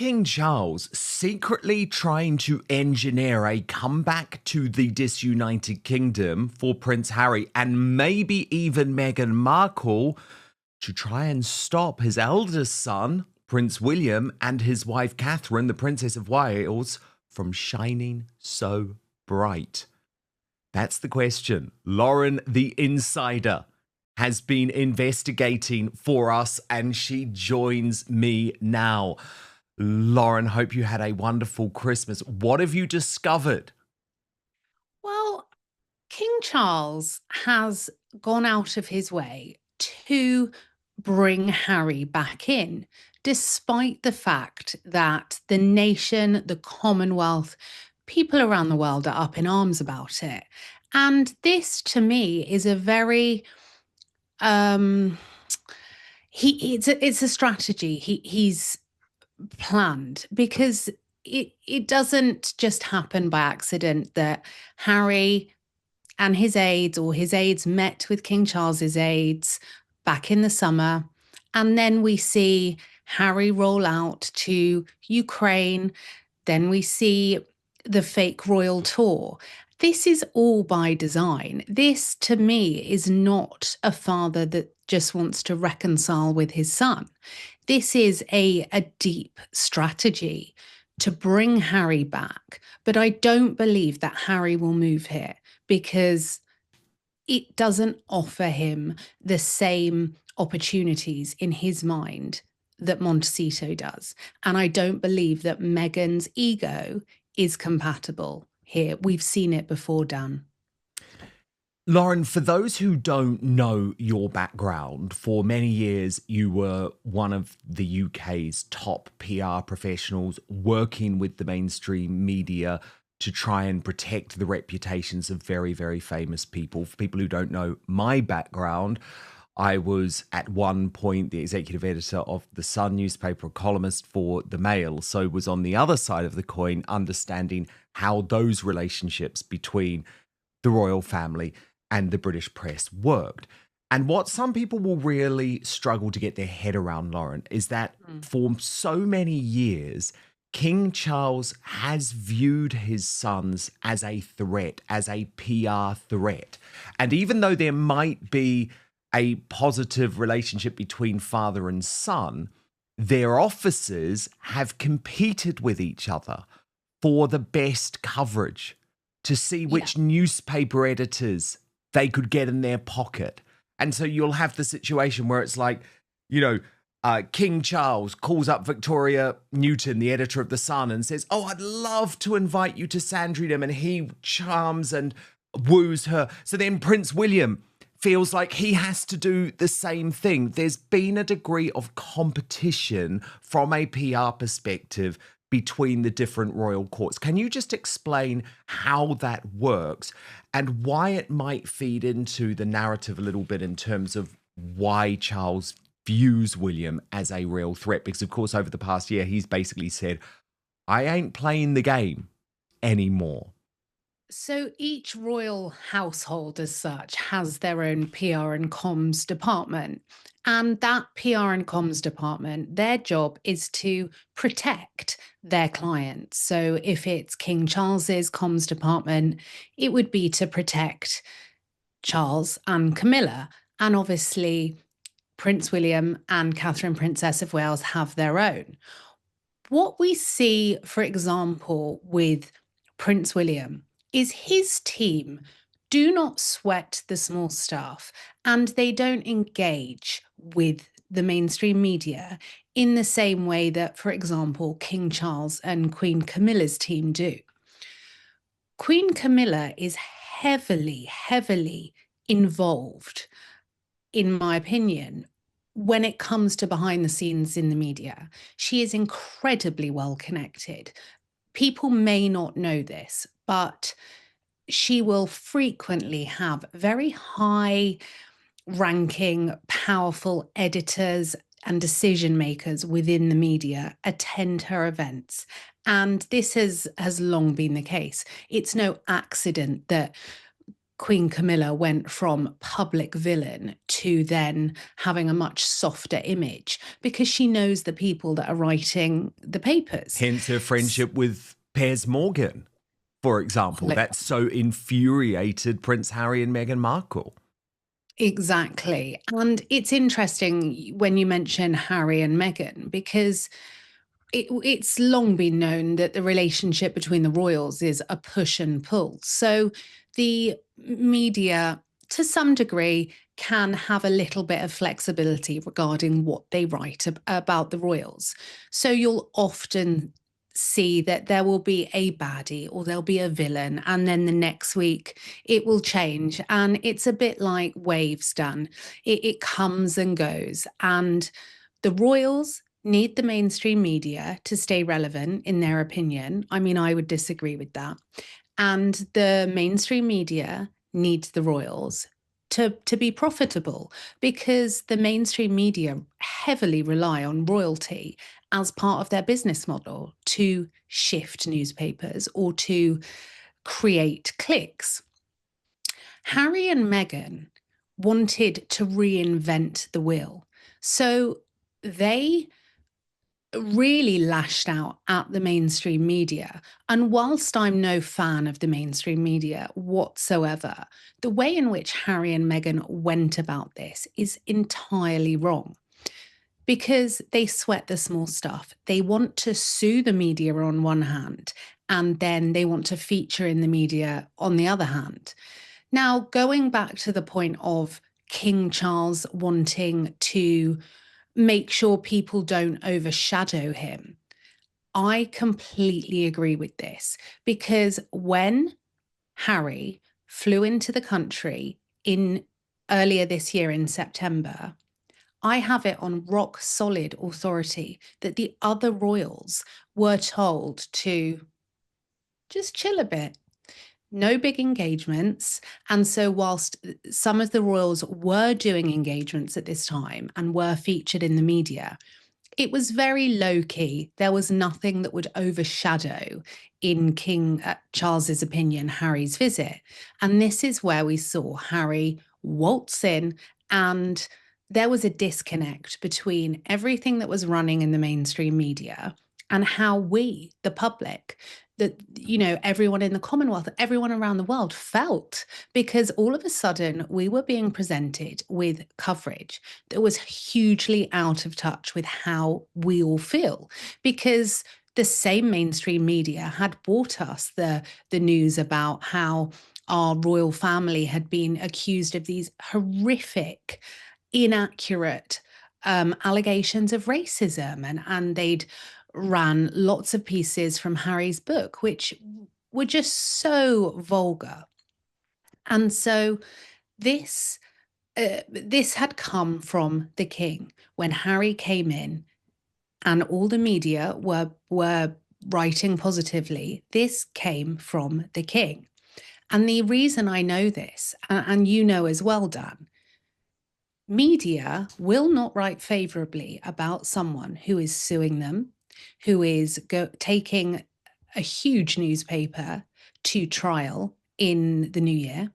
King Charles secretly trying to engineer a comeback to the disunited kingdom for Prince Harry and maybe even Meghan Markle to try and stop his eldest son, Prince William, and his wife Catherine, the Princess of Wales, from shining so bright? That's the question. Lauren, the insider, has been investigating for us and she joins me now. Lauren, hope you had a wonderful Christmas. What have you discovered? Well, King Charles has gone out of his way to bring Harry back in, despite the fact that the nation, the Commonwealth, people around the world are up in arms about it. And this to me is a very it's a strategy he's planned, because it doesn't just happen by accident that Harry and his aides, or his aides, met with King Charles's aides back in the summer. And then we see Harry roll out to Ukraine. Then we see the fake royal tour. This is all by design. This, to me, is not a father that just wants to reconcile with his son. This is a deep strategy to bring Harry back. But I don't believe that Harry will move here, because it doesn't offer him the same opportunities in his mind that Montecito does. And I don't believe that Meghan's ego is compatible here. We've seen it before, Dan. Lauren, for those who don't know your background, for many years you were one of the UK's top PR professionals working with the mainstream media to try and protect the reputations of very, very famous people. For people who don't know my background, I was at one point the executive editor of the Sun newspaper, a columnist for the Mail, so was on the other side of the coin, understanding how those relationships between the royal family and the British press worked. And what some people will really struggle to get their head around, Lauren, is that for so many years, King Charles has viewed his sons as a threat, as a PR threat. And even though there might be a positive relationship between father and son, their offices have competed with each other for the best coverage, to see Yeah. which newspaper editors they could get in their pocket. And so you'll have the situation where it's like, King Charles calls up Victoria Newton, the editor of The Sun, and says, "Oh, I'd love to invite you to Sandringham." And he charms and woos her. So then Prince William feels like he has to do the same thing. There's been a degree of competition from a PR perspective between the different royal courts. Can you just explain how that works and why it might feed into the narrative a little bit in terms of why Charles views William as a real threat? Because, of course, over the past year, he's basically said, I ain't playing the game anymore. So each royal household, as such, has their own PR and comms department. And that PR and comms department, their job is to protect their clients. So if it's King Charles's comms department, it would be to protect Charles and Camilla. And obviously, Prince William and Catherine, Princess of Wales, have their own. What we see, for example, with Prince William is his team do not sweat the small stuff, and they don't engage with the mainstream media in the same way that, for example, King Charles and Queen Camilla's team do. Queen Camilla is heavily, heavily involved, in my opinion, when it comes to behind the scenes in the media. She is incredibly well connected. People may not know this, but she will frequently have very high ranking, powerful editors and decision makers within the media attend her events. And this has long been the case. It's no accident that Queen Camilla went from public villain to then having a much softer image because she knows the people that are writing the papers. Hence her friendship with Piers Morgan, for example. That so infuriated Prince Harry and Meghan Markle. Exactly. And it's interesting when you mention Harry and Meghan because it's long been known that the relationship between the royals is a push and pull. So the media, to some degree, can have a little bit of flexibility regarding what they write about the royals. So you'll often see that there will be a baddie or there'll be a villain, and then the next week it will change. And it's a bit like waves, Dan. It comes and goes. And the royals need the mainstream media to stay relevant, in their opinion. I mean, I would disagree with that. And the mainstream media needs the royals to be profitable because the mainstream media heavily rely on royalty as part of their business model to shift newspapers or to create clicks. Harry and Meghan wanted to reinvent the wheel. So they really lashed out at the mainstream media. And whilst I'm no fan of the mainstream media whatsoever, the way in which Harry and Meghan went about this is entirely wrong because they sweat the small stuff. They want to sue the media on one hand, and then they want to feature in the media on the other hand. Now, going back to the point of King Charles wanting to make sure people don't overshadow him, I completely agree with this because when Harry flew into the country in earlier this year in September, I have it on rock solid authority that the other royals were told to just chill a bit. No big engagements. And so, whilst some of the royals were doing engagements at this time and were featured in the media, it was very low key. There was nothing that would overshadow, in King Charles's opinion, Harry's visit. And this is where we saw Harry waltz in, and there was a disconnect between everything that was running in the mainstream media and how we, the public, that, you know, everyone in the Commonwealth, everyone around the world felt, because all of a sudden we were being presented with coverage that was hugely out of touch with how we all feel, because the same mainstream media had brought us the news about how our royal family had been accused of these horrific, inaccurate allegations of racism, and they'd ran lots of pieces from Harry's book, which were just so vulgar. And so this this had come from the king when Harry came in, and all the media were writing positively. This came from the king, and the reason I know this, and you know as well, Dan, media will not write favorably about someone who is suing them, who is taking a huge newspaper to trial in the new year.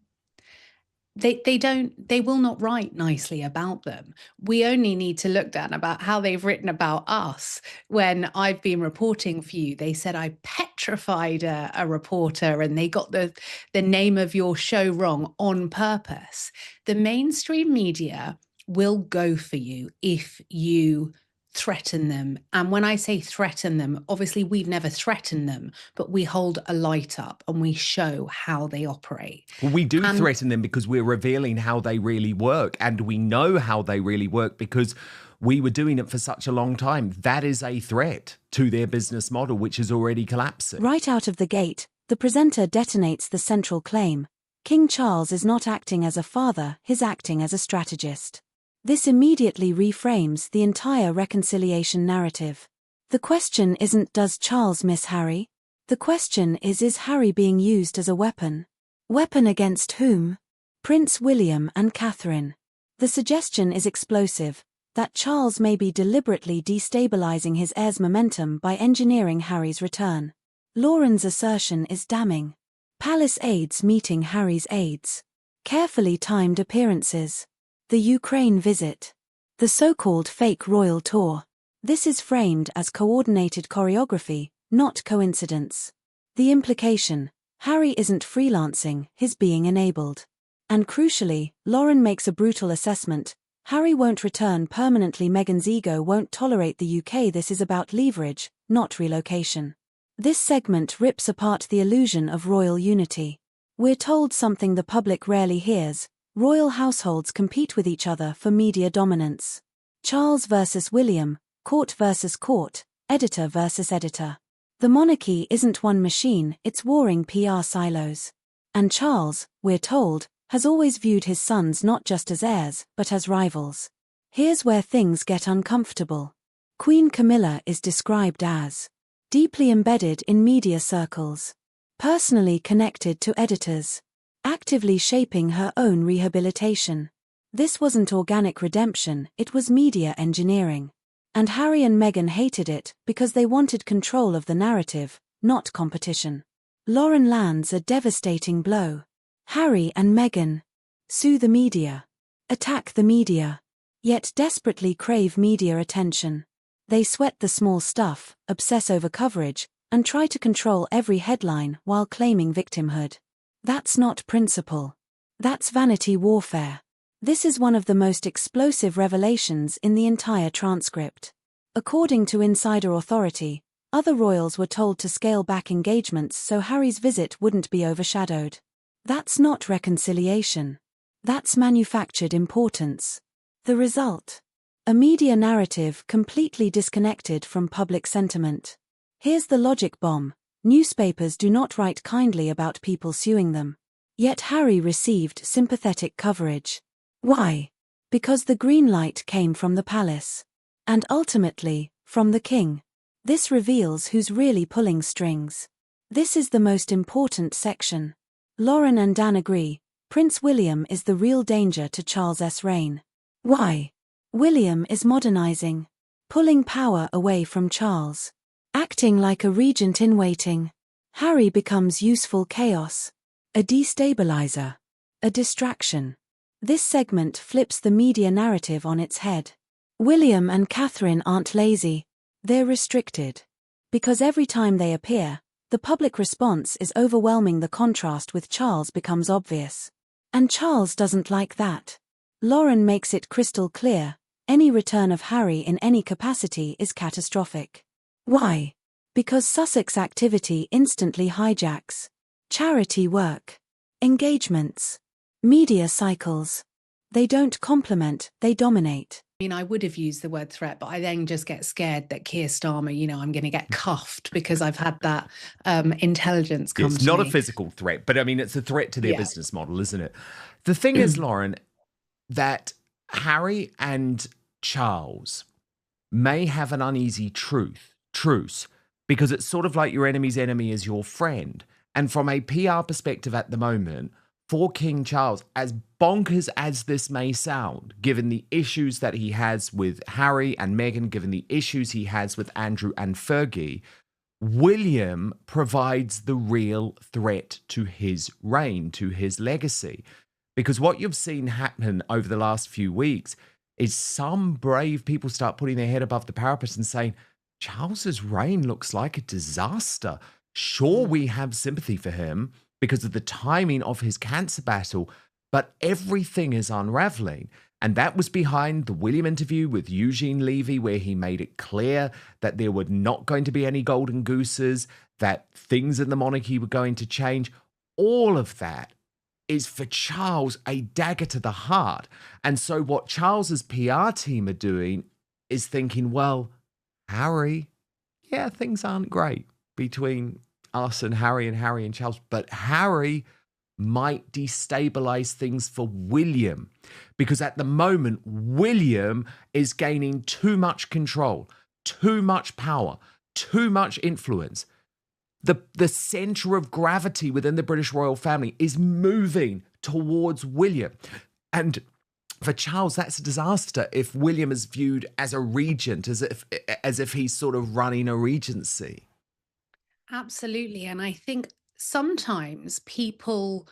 They will not write nicely about them. We only need to look down about how they've written about us. When I've been reporting for you, they said I petrified a reporter and they got the name of your show wrong on purpose. The mainstream media will go for you if you threaten them. And when I say threaten them, obviously we've never threatened them, but we hold a light up and we show how they operate. Well, we do threaten them because we're revealing how they really work, and we know how they really work because we were doing it for such a long time. That is a threat to their business model, which is already collapsing. Right out of the gate, the presenter detonates the central claim. King Charles is not acting as a father, he's acting as a strategist. This immediately reframes the entire reconciliation narrative. The question isn't, does Charles miss Harry? The question is Harry being used as a weapon? Weapon against whom? Prince William and Catherine. The suggestion is explosive, that Charles may be deliberately destabilizing his heir's momentum by engineering Harry's return. Lauren's assertion is damning. Palace aides meeting Harry's aides. Carefully timed appearances. The Ukraine visit. The so-called fake royal tour. This is framed as coordinated choreography, not coincidence. The implication: Harry isn't freelancing, he's being enabled. And crucially, Lauren makes a brutal assessment: Harry won't return permanently, Meghan's ego won't tolerate the UK. This is about leverage, not relocation. This segment rips apart the illusion of royal unity. We're told something the public rarely hears: royal households compete with each other for media dominance. Charles versus William, court versus court, editor versus editor. The monarchy isn't one machine, it's warring PR silos. And Charles, we're told, has always viewed his sons not just as heirs, but as rivals. Here's where things get uncomfortable. Queen Camilla is described as deeply embedded in media circles, personally connected to editors, actively shaping her own rehabilitation. This wasn't organic redemption, it was media engineering. And Harry and Meghan hated it because they wanted control of the narrative, not competition. Lauren lands a devastating blow. Harry and Meghan sue the media, attack the media, yet desperately crave media attention. They sweat the small stuff, obsess over coverage, and try to control every headline while claiming victimhood. That's not principle. That's vanity warfare. This is one of the most explosive revelations in the entire transcript. According to insider authority, other royals were told to scale back engagements so Harry's visit wouldn't be overshadowed. That's not reconciliation. That's manufactured importance. The result: a media narrative completely disconnected from public sentiment. Here's the logic bomb: newspapers do not write kindly about people suing them. Yet Harry received sympathetic coverage. Why? Because the green light came from the palace. And ultimately, from the king. This reveals who's really pulling strings. This is the most important section. Lauren and Dan agree: Prince William is the real danger to Charles's reign. Why? William is modernizing, pulling power away from Charles, acting like a regent in waiting. Harry becomes useful chaos, a destabilizer, a distraction. This segment flips the media narrative on its head. William and Catherine aren't lazy, they're restricted. Because every time they appear, the public response is overwhelming. The contrast with Charles becomes obvious. And Charles doesn't like that. Lauren makes it crystal clear: any return of Harry in any capacity is catastrophic. Why? Because Sussex activity instantly hijacks charity work, engagements, media cycles. They don't complement, they dominate. I mean, I would have used the word threat, but I then just get scared that Keir Starmer, I'm going to get cuffed because I've had that intelligence come to me. It's not a physical threat, but I mean, it's a threat to their business model, isn't it? The thing is, Lauren, that Harry and Charles may have an uneasy truce, because it's sort of like your enemy's enemy is your friend. And from a PR perspective at the moment, for King Charles, as bonkers as this may sound, given the issues that he has with Harry and Meghan, given the issues he has with Andrew and Fergie, William provides the real threat to his reign, to his legacy. Because what you've seen happen over the last few weeks is some brave people start putting their head above the parapet and saying, Charles's reign looks like a disaster. Sure, we have sympathy for him because of the timing of his cancer battle, but everything is unraveling. And that was behind the William interview with Eugene Levy, where he made it clear that there were not going to be any golden gooses, that things in the monarchy were going to change. All of that is for Charles a dagger to the heart. And so what Charles's PR team are doing is thinking, well, Harry, yeah, things aren't great between us and Harry and Charles, but Harry might destabilize things for William, because at the moment, William is gaining too much control, too much power, too much influence. The center of gravity within the British royal family is moving towards William. And for Charles, that's a disaster if William is viewed as a regent, as if he's sort of running a regency. Absolutely. And I think sometimes people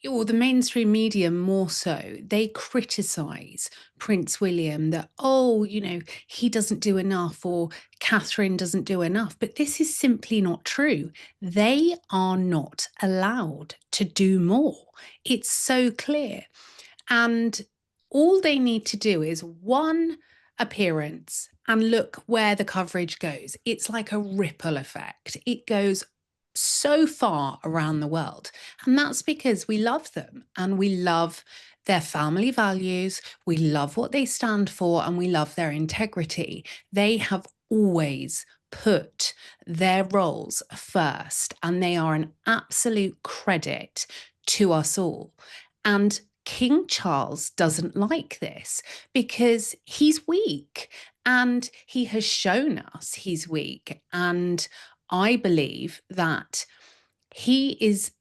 or the mainstream media more so, they criticize Prince William that, oh, he doesn't do enough or Catherine doesn't do enough. But this is simply not true. They are not allowed to do more. It's so clear. And all they need to do is one appearance and look where the coverage goes. It's like a ripple effect. It goes so far around the world. And that's because we love them and we love their family values. We love what they stand for and we love their integrity. They have always put their roles first and they are an absolute credit to us all. And King Charles doesn't like this because he's weak and he has shown us he's weak. And I believe that he's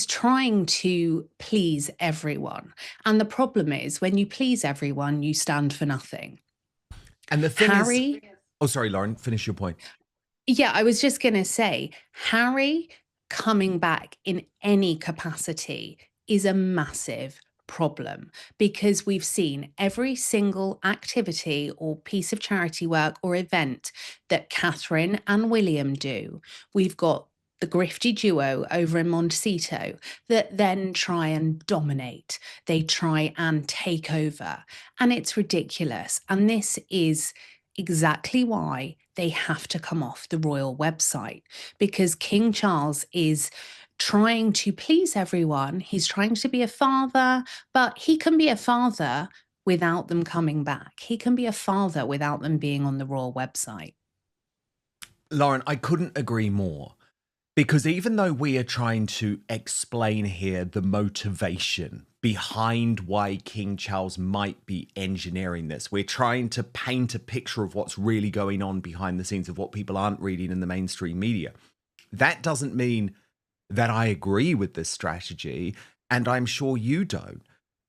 trying to please everyone. And the problem is when you please everyone, you stand for nothing. And the thing Harry, is, oh, sorry, Lauren, finish your point. yeah, I was just going to say, Harry coming back in any capacity is a massive problem because we've seen every single activity or piece of charity work or event that Catherine and William do. We've got the grifty duo over in Montecito that then try and dominate. They try and take over. And it's ridiculous. And this is exactly why they have to come off the royal website, because King Charles is trying to please everyone. He's trying to be a father, but he can be a father without them coming back. He can be a father without them being on the royal website. Lauren, I couldn't agree more. Because even though we are trying to explain here the motivation behind why King Charles might be engineering this, we're trying to paint a picture of what's really going on behind the scenes of what people aren't reading in the mainstream media. That doesn't mean that I agree with this strategy, and I'm sure you don't.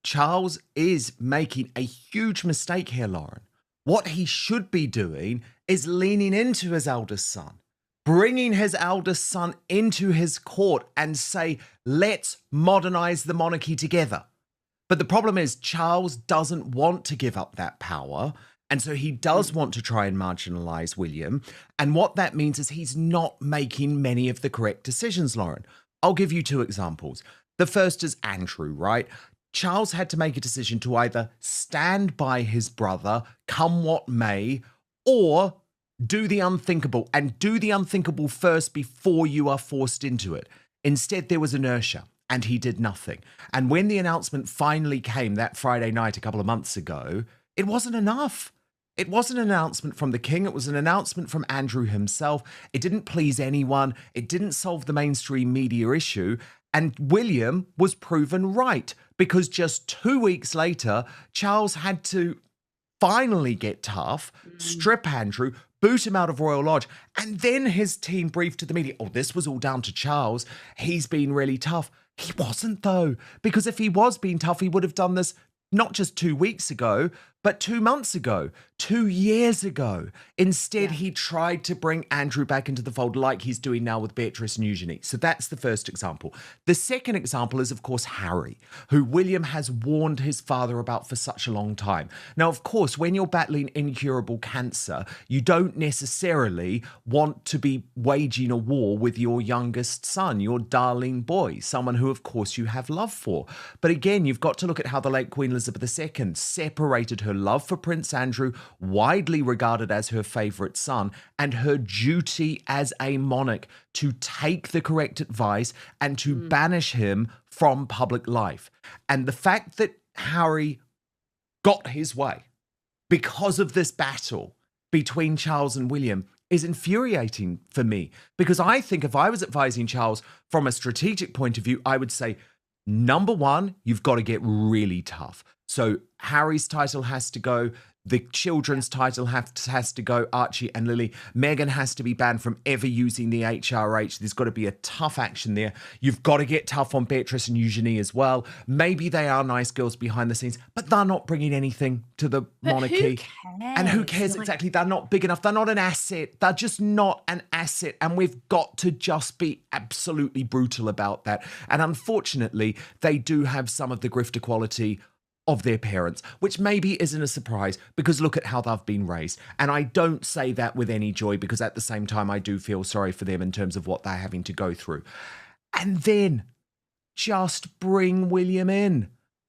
Charles is making a huge mistake here, Lauren. What he should be doing is leaning into his eldest son, bringing his eldest son into his court and say, let's modernize the monarchy together. But the problem is Charles doesn't want to give up that power. And so he does want to try and marginalize William. And what that means is he's not making many of the correct decisions, Lauren. I'll give you two examples. The first is Andrew, right? Charles had to make a decision to either stand by his brother, come what may, or do the unthinkable, and do the unthinkable first before you are forced into it. Instead, there was inertia, and he did nothing. And when the announcement finally came that Friday night a couple of months ago, it wasn't enough. It wasn't an announcement from the king. It was an announcement from Andrew himself. It didn't please anyone. It didn't solve the mainstream media issue. And William was proven right, because just 2 weeks later, Charles had to finally get tough, strip Andrew, boot him out of Royal Lodge, and then his team briefed to the media, oh, this was all down to Charles. He's been really tough. He wasn't, though, because if he was being tough, he would have done this not just 2 weeks ago, but 2 months ago, 2 years ago. Instead, he tried to bring Andrew back into the fold like he's doing now with Beatrice and Eugenie. So that's the first example. The second example is, of course, Harry, who William has warned his father about for such a long time. Now, of course, when you're battling incurable cancer, you don't necessarily want to be waging a war with your youngest son, your darling boy, someone who, of course, you have love for. But again, you've got to look at how the late Queen Elizabeth II separated her love for Prince Andrew, widely regarded as her favourite son, and her duty as a monarch to take the correct advice and to banish him from public life. And the fact that Harry got his way because of this battle between Charles and William is infuriating for me, because I think if I was advising Charles from a strategic point of view, I would say, number one, you've got to get really tough. So Harry's title has to go. The children's title has to go Archie and Lily. Meghan has to be banned from ever using the HRH. There's got to be a tough action there. You've got to get tough on Beatrice and Eugenie as well. Maybe they are nice girls behind the scenes, but they're not bringing anything to the But monarchy. who And who cares? cares exactly? They're not big enough. They're not an asset. They're just not an asset. And we've got to just be absolutely brutal about that. And unfortunately, they do have some of the grifter quality of their parents, which maybe isn't a surprise because look at how they've been raised. And I don't say that with any joy because at the same time, I do feel sorry for them in terms of what they're having to go through. And then just bring William in.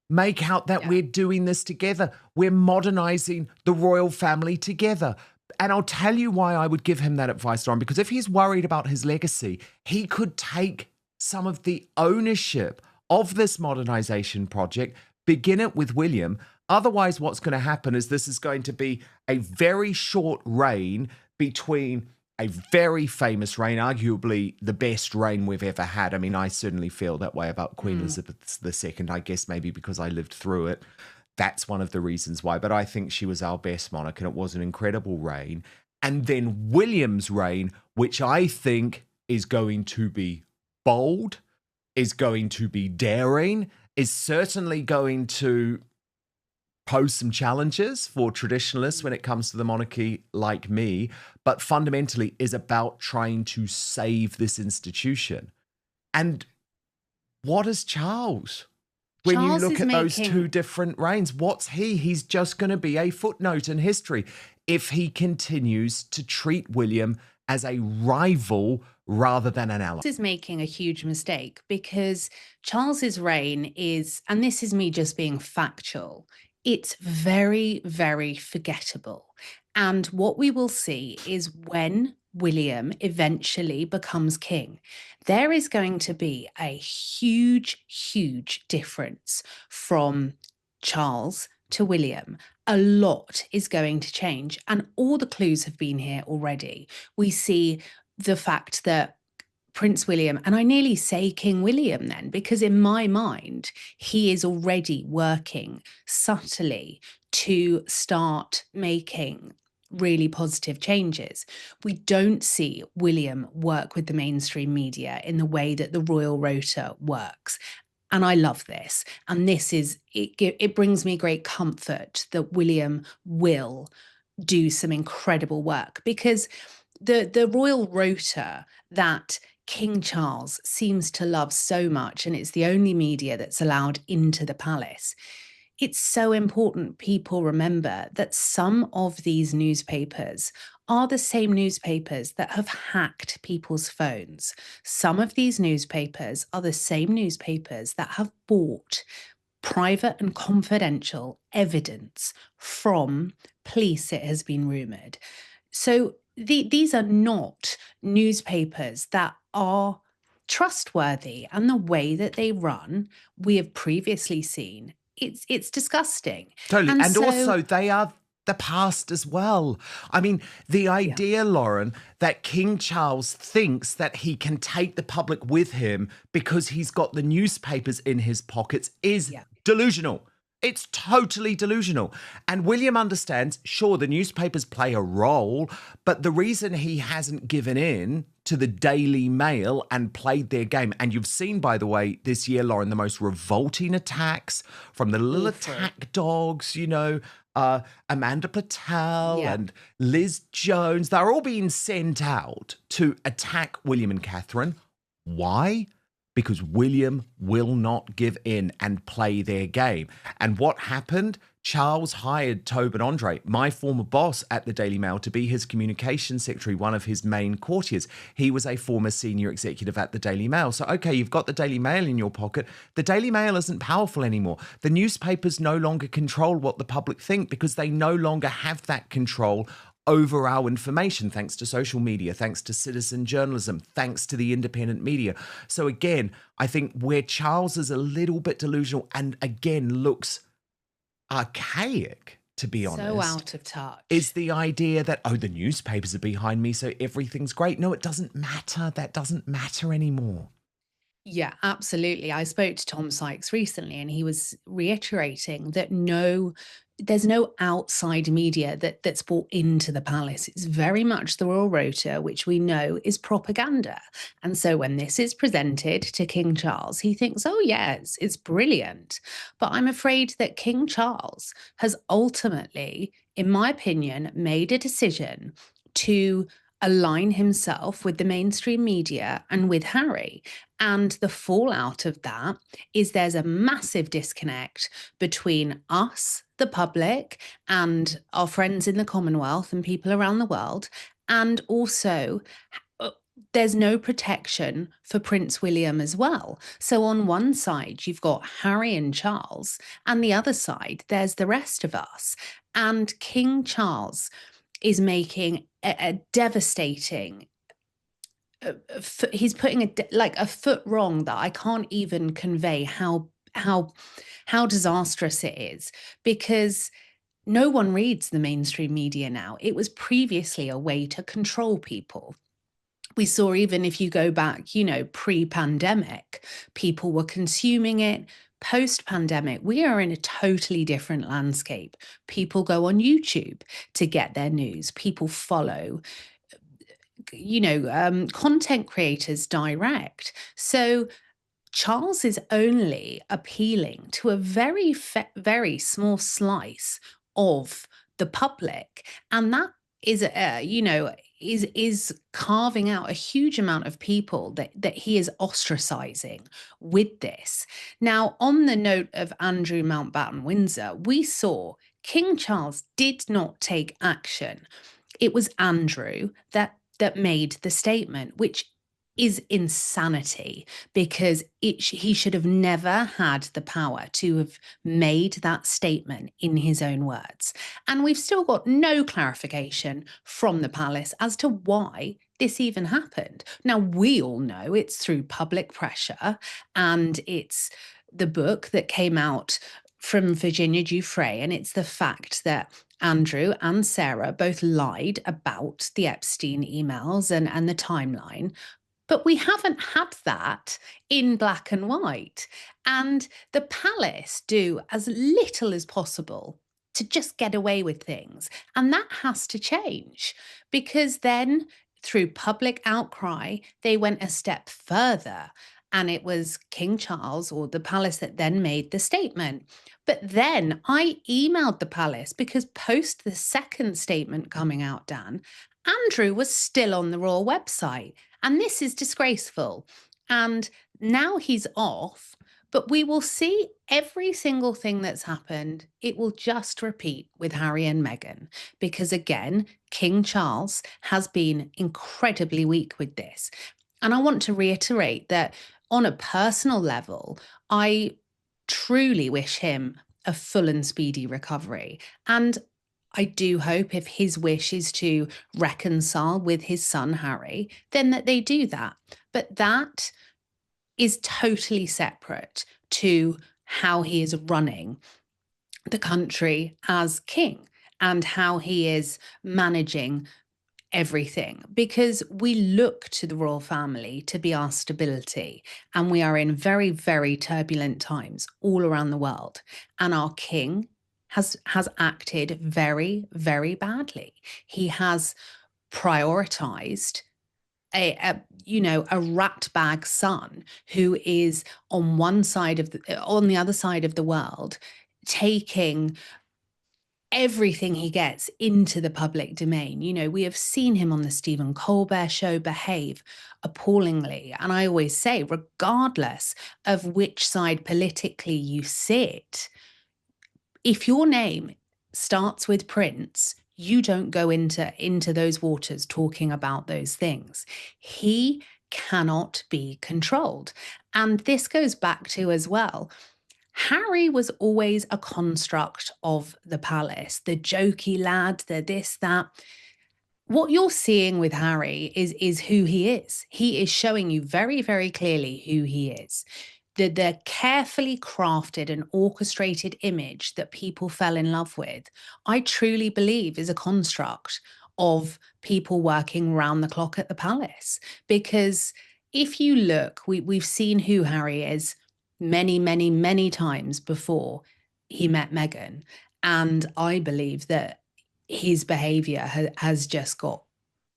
Make out that we're doing this together. We're modernizing the royal family together. And I'll tell you why I would give him that advice, Lauren, because if he's worried about his legacy, he could take some of the ownership of this modernization project, begin it with William. Otherwise, what's going to happen is this is going to be a very short reign between a very famous reign, arguably the best reign we've ever had. I mean, I certainly feel that way about Queen Elizabeth II. I guess maybe because I lived through it. That's one of the reasons why. But I think she was our best monarch and it was an incredible reign. And then William's reign, which I think is going to be bold, is going to be daring, is certainly going to pose some challenges for traditionalists when it comes to the monarchy like me, but fundamentally is about trying to save this institution. And what is Charles? When you look at those two different reigns, what's he? He's just going to be a footnote in history if he continues to treat William as a rival rather than an ally. Is making a huge mistake because Charles's reign is, and this is me just being factual, it's very, very forgettable. And what we will see is when William eventually becomes king, there is going to be a huge, huge difference from Charles to William. A lot is going to change. And all the clues have been here already. We see the fact that Prince William, and I nearly say King William then, because in my mind, he is already working subtly to start making really positive changes. We don't see William work with the mainstream media in the way that the Royal Rota works. And I love this. And this is, it brings me great comfort that William will do some incredible work because the Royal Rota that King Charles seems to love so much, and it's the only media that's allowed into the palace. It's so important people remember that some of these newspapers are the same newspapers that have hacked people's phones. Some of these newspapers are the same newspapers that have bought private and confidential evidence from police, it has been rumoured. So these are not newspapers that are trustworthy, and the way that they run, we have previously seen, it's disgusting. Totally. And so, also they are the past as well. I mean, the idea, Lauren, that King Charles thinks that he can take the public with him because he's got the newspapers in his pockets is delusional. It's totally delusional. And William understands, sure, the newspapers play a role, but the reason he hasn't given in to the Daily Mail and played their game, and you've seen, by the way, this year, Lauren, the most revolting attacks from the little attack dogs, you know, Amanda Patel and Liz Jones, they're all being sent out to attack William and Catherine. Why? Because William will not give in and play their game. And what happened? Charles hired Tobin Andre, my former boss at the Daily Mail, to be his communications secretary, one of his main courtiers. He was a former senior executive at the Daily Mail. So, okay, you've got the Daily Mail in your pocket. The Daily Mail isn't powerful anymore. The newspapers no longer control what the public think because they no longer have that control over our information, thanks to social media, thanks to citizen journalism, thanks to the independent media. So again, I think where Charles is a little bit delusional and again looks archaic, to be honest. So out of touch. Is the idea that, oh, the newspapers are behind me, so everything's great. No, it doesn't matter. That doesn't matter anymore. Yeah, absolutely. I spoke to Tom Sykes recently and he was reiterating that no there's no outside media that's brought into the palace. It's very much the Royal Rota, which we know is propaganda. And so when this is presented to King Charles, he thinks, oh, yes, it's brilliant. But I'm afraid that King Charles has ultimately, in my opinion, made a decision to align himself with the mainstream media and with Harry. And the fallout of that is there's a massive disconnect between us, the public, and our friends in the Commonwealth and people around the world. And also, uh, there's no protection for Prince William as well. So, on one side, you've got Harry and Charles, and the other side, there's the rest of us. And King Charles is making a devastating he's putting a foot wrong that I can't even convey how disastrous it is, because no one reads the mainstream media now. It was previously a way to control people. We saw, even if you go back, pre-pandemic, people were consuming it. Post-pandemic, we are in a totally different landscape. People go on YouTube to get their news. People follow content creators direct. So Charles is only appealing to a very small slice of the public, and that is, is carving out a huge amount of people that he is ostracizing with this. Now, on the note of Andrew Mountbatten Windsor, we saw King Charles did not take action. It was Andrew that made the statement, which is insanity, because he should have never had the power to have made that statement in his own words. And we've still got no clarification from the palace as to why this even happened. Now, we all know it's through public pressure, and it's the book that came out from Virginia Giuffre, and it's the fact that Andrew and Sarah both lied about the Epstein emails and the timeline. But we haven't had that in black and white. And the palace do as little as possible to just get away with things. And that has to change, because then, through public outcry, they went a step further. And it was King Charles, or the palace, that then made the statement. But then I emailed the palace, because post the second statement coming out, Dan, Andrew was still on the royal website. And this is disgraceful. And now he's off, but we will see every single thing that's happened. It will just repeat with Harry and Meghan, because again, King Charles has been incredibly weak with this. And I want to reiterate that on a personal level, I truly wish him a full and speedy recovery. And I do hope, if his wish is to reconcile with his son Harry, then that they do that. But that is totally separate to how he is running the country as king and how he is managing everything, because we look to the royal family to be our stability, and we are in very, very turbulent times all around the world, and our king has acted very, very badly. He has prioritized a rat bag son who is on the other side of the world, taking everything he gets into the public domain. We have seen him on the Stephen Colbert show behave appallingly. And I always say, regardless of which side politically you sit, if your name starts with Prince, you don't go into those waters talking about those things. He cannot be controlled. And this goes back to, as well, Harry was always a construct of the palace, the jokey lad, the this, that. What you're seeing with Harry is who he is. He is showing you very, very clearly who he is. The carefully crafted and orchestrated image that people fell in love with, I truly believe is a construct of people working round the clock at the palace. Because if you look, we've seen who Harry is many, many, many times before he met Meghan. And I believe that his behaviour has just got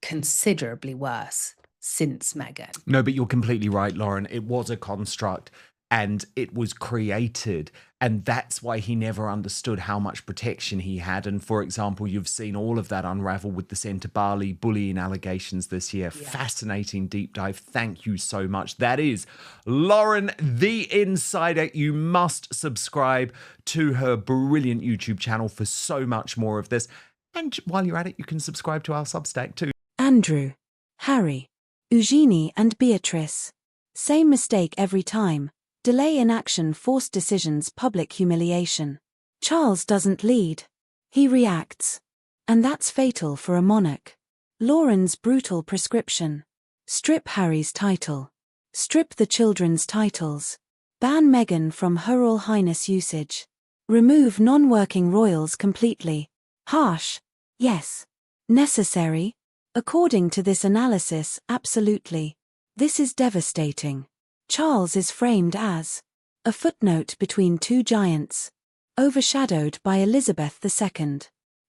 considerably worse since Meghan. No, but you're completely right, Lauren. It was a construct and it was created. And that's why he never understood how much protection he had. And for example, you've seen all of that unravel with the Centre Bali bullying allegations this year. Yeah. Fascinating deep dive. Thank you so much. That is Lauren the Insider. You must subscribe to her brilliant YouTube channel for so much more of this. And while you're at it, you can subscribe to our Substack too. Andrew, Harry, Eugenie and Beatrice. Same mistake every time. Delay in action, forced decisions, public humiliation. Charles doesn't lead. He reacts. And that's fatal for a monarch. Lauren's brutal prescription. Strip Harry's title. Strip the children's titles. Ban Meghan from Her Royal Highness usage. Remove non-working royals completely. Harsh. Yes. Necessary. According to this analysis, absolutely. This is devastating. Charles is framed as a footnote between two giants, overshadowed by Elizabeth II,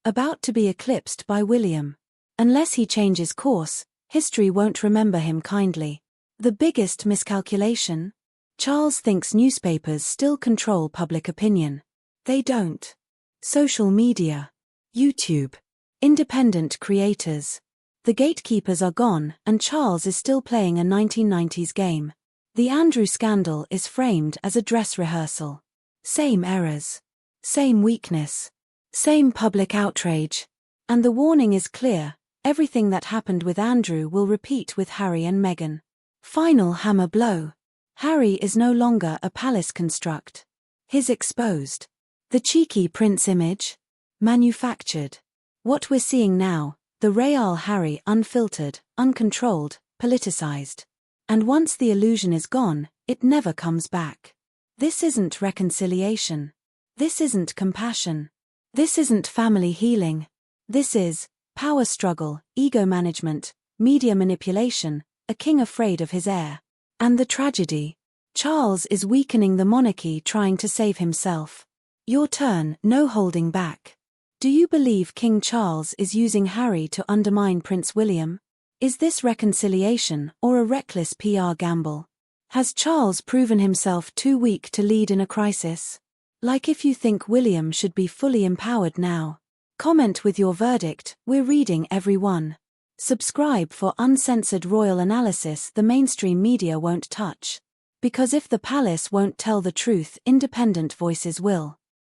about to be eclipsed by William. Unless he changes course, history won't remember him kindly. The biggest miscalculation? Charles thinks newspapers still control public opinion. They don't. Social media, YouTube, independent creators. The gatekeepers are gone, and Charles is still playing a 1990s game. The Andrew scandal is framed as a dress rehearsal. Same errors. Same weakness. Same public outrage. And the warning is clear, everything that happened with Andrew will repeat with Harry and Meghan. Final hammer blow. Harry is no longer a palace construct. He's exposed. The cheeky prince image? Manufactured. What we're seeing now, the Royal Harry unfiltered, uncontrolled, politicized. And once the illusion is gone, it never comes back. This isn't reconciliation. This isn't compassion. This isn't family healing. This is power struggle, ego management, media manipulation, a king afraid of his heir. And the tragedy? Charles is weakening the monarchy, trying to save himself. Your turn, no holding back. Do you believe King Charles is using Harry to undermine Prince William? Is this reconciliation or a reckless PR gamble? Has Charles proven himself too weak to lead in a crisis? Like if you think William should be fully empowered now. Comment with your verdict, we're reading every one. Subscribe for uncensored royal analysis the mainstream media won't touch. Because if the palace won't tell the truth, independent voices will.